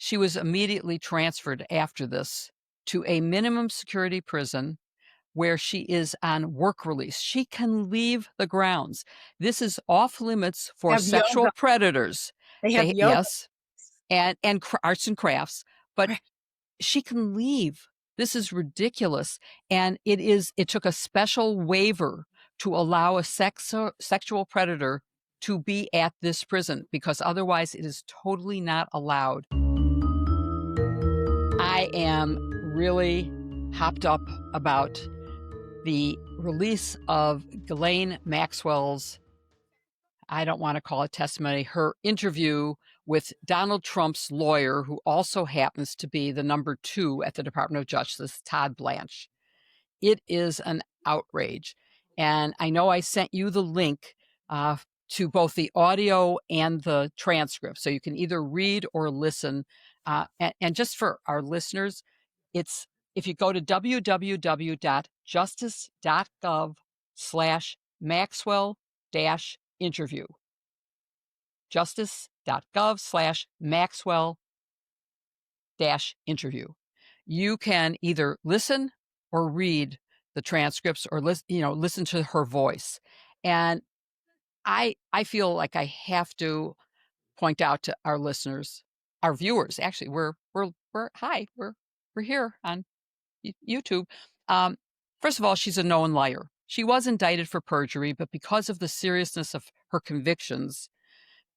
she was immediately transferred after this to a minimum security prison where she is on work release. She can leave the grounds. This is off limits They for have yoga. sexual predators. They have yoga. Yes, and arts and crafts, but Right. she can leave. This is ridiculous. And it took a special waiver to allow a sexual predator to be at this prison, because otherwise it is totally not allowed. I am really hopped up about the release of Ghislaine Maxwell's, I don't want to call it testimony, her interview with Donald Trump's lawyer, who also happens to be the number 2 at the Department of Justice, Todd Blanche. It is an outrage. And I know I sent you the link to both the audio and the transcript, so you can either read or listen. And just for our listeners, if you go to www.justice.gov/Maxwell-interview, justice.gov/Maxwell-interview, you can either listen or read the transcripts, or listen to her voice. And I feel like I have to point out to our listeners, our viewers, actually, we're here on YouTube. First of all, she's a known liar. She was indicted for perjury, but because of the seriousness of her convictions,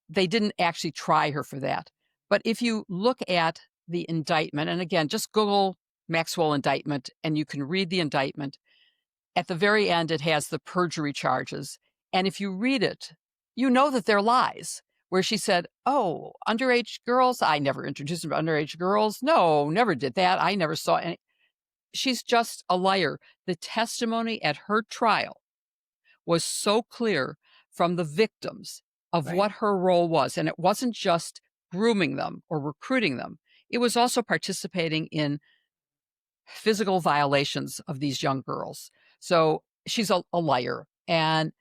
they didn't actually try her for that. But if you look at the indictment, and again, just Google Maxwell indictment and you can read the indictment. At the very end, it has the perjury charges. And if you read it, you know that they're lies, where she said, oh, underage girls, I never introduced them to underage girls. No, never did that. I never saw any. She's just a liar. The testimony at her trial was so clear from the victims of Right. what her role was. And it wasn't just grooming them or recruiting them. It was also participating in physical violations of these young girls. So she's a liar, and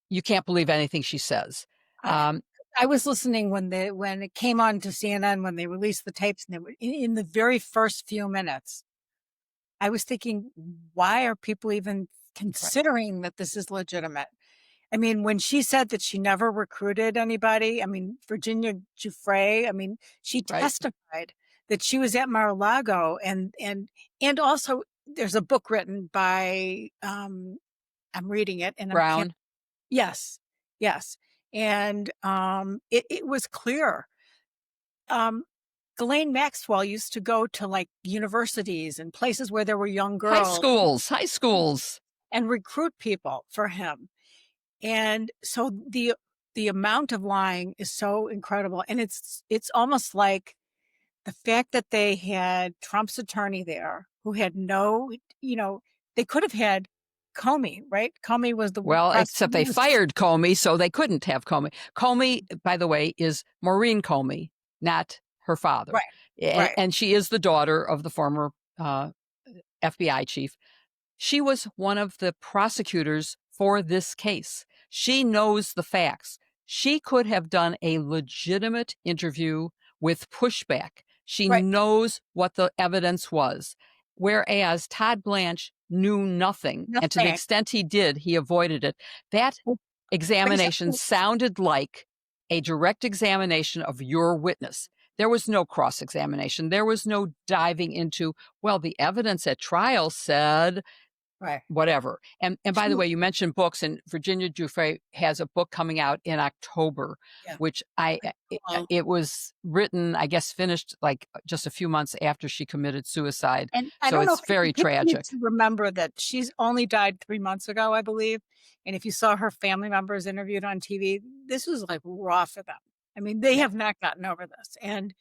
you can't believe anything she says. I was listening when it came on to CNN, when they released the tapes, and they were in the very first few minutes. I was thinking, why are people even considering that this is legitimate? I mean, when she said that she never recruited anybody, I mean, Virginia Giuffre, I mean, she testified that she was at Mar-a-Lago, and also there's a book written by, I'm reading it, and Brown. Yes. And it was clear. Ghislaine Maxwell used to go to like universities and places where there were young girls. High schools. And recruit people for him. And so the amount of lying is so incredible. And it's almost like the fact that they had Trump's attorney there, who had no, they could have had Comey, right? Comey was the except they fired Comey, so they couldn't have Comey. Comey, by the way, is Maureen Comey, not her father. Right. And she is the daughter of the former FBI chief. She was one of the prosecutors for this case. She knows the facts. She could have done a legitimate interview with pushback. She knows what the evidence was. Whereas Todd Blanche knew nothing. And to the extent he did, he avoided it. That examination sounded like a direct examination of your witness. There was no cross-examination. There was no diving into, well, the evidence at trial said whatever. And by the way, you mentioned books, and Virginia Giuffre has a book coming out in October, which it was written, I guess, finished like just a few months after she committed suicide. And so it's very tragic. To remember that she's only died 3 months ago, I believe. And if you saw her family members interviewed on TV, this was like raw for them. I mean, they have not gotten over this. And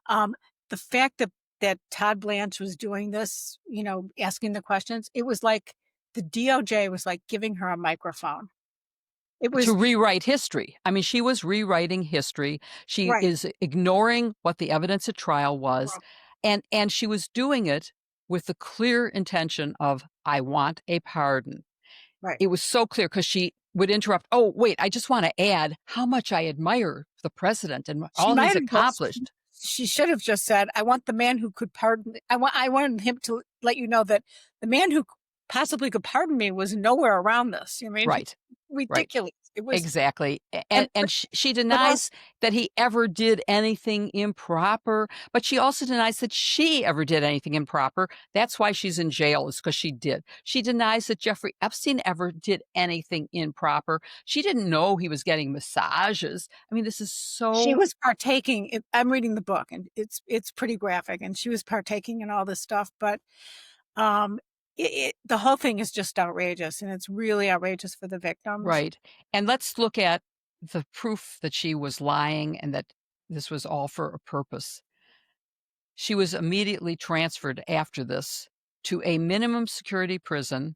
the fact that Todd Blanche was doing this, asking the questions, it was like the DOJ was like giving her a microphone. It was to rewrite history. I mean, she was rewriting history. She is ignoring what the evidence at trial was. And she was doing it with the clear intention of, I want a pardon. It was so clear, because she would interrupt. Oh, wait, I just want to add how much I admire the president and all he's accomplished. she should have just said, "I want the man who could pardon me. I wanted him to let you know that the man who possibly could pardon me was nowhere around this." I mean, Right, right. ridiculous. It was, Exactly, and and she but also, denies that he ever did anything improper, but she also denies that she ever did anything improper. That's why she's in jail, is because she did. She denies that Jeffrey Epstein ever did anything improper. She didn't know he was getting massages. I mean, this is she so was partaking. I'm reading the book, and it's pretty graphic, and she was partaking in all this stuff. But um, the whole thing is just outrageous, and it's really outrageous for the victims. right. And let's look at the proof that she was lying and that this was all for a purpose. She was immediately transferred after this to a minimum security prison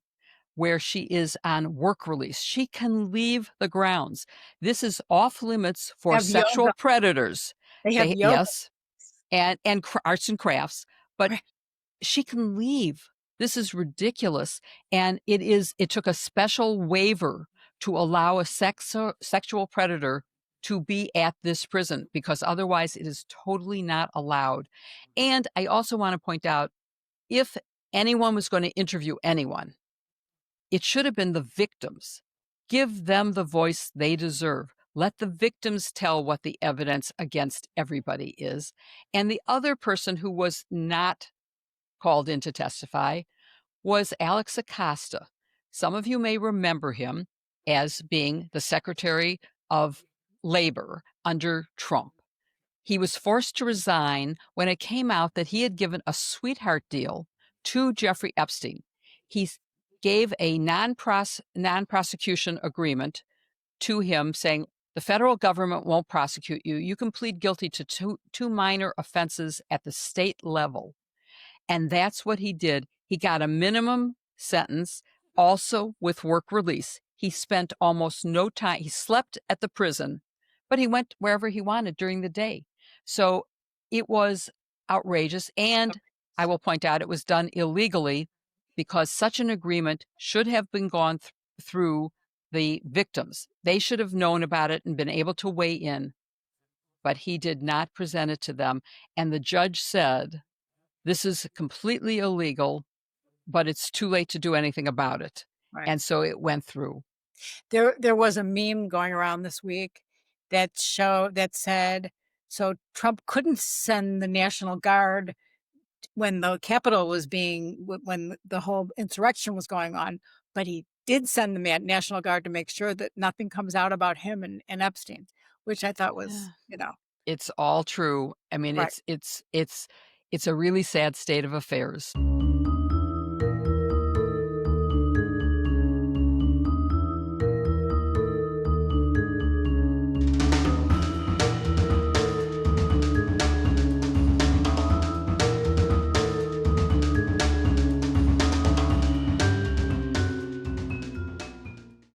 where she is on work release. She can leave the grounds. This is off limits They for have yoga. sexual predators. They have They yoga. yes, and arts and crafts, but Right. she can leave. This is ridiculous, and it took a special waiver to allow a sexual predator to be at this prison, because otherwise it is totally not allowed. And I also want to point out, if anyone was going to interview anyone, it should have been the victims. Give them the voice they deserve. Let the victims tell what the evidence against everybody is. And the other person who was not called in to testify was Alex Acosta. Some of you may remember him as being the Secretary of Labor under Trump. He was forced to resign when it came out that he had given a sweetheart deal to Jeffrey Epstein. He gave a non-prosecution agreement to him saying, the federal government won't prosecute you. You can plead guilty to two minor offenses at the state level. And that's what he did. He got a minimum sentence, also with work release. He spent almost no time. He slept at the prison, but he went wherever he wanted during the day. So it was outrageous. And I will point out, it was done illegally, because such an agreement should have been gone through the victims. They should have known about it and been able to weigh in, but he did not present it to them. And the judge said, this is completely illegal, but it's too late to do anything about it. Right. And so it went through. There was a meme going around this week that said, so Trump couldn't send the National Guard when the Capitol was when the whole insurrection was going on, but he did send the National Guard to make sure that nothing comes out about him and Epstein, which I thought was, Yeah. It's all true. I mean, right. it's a really sad state of affairs.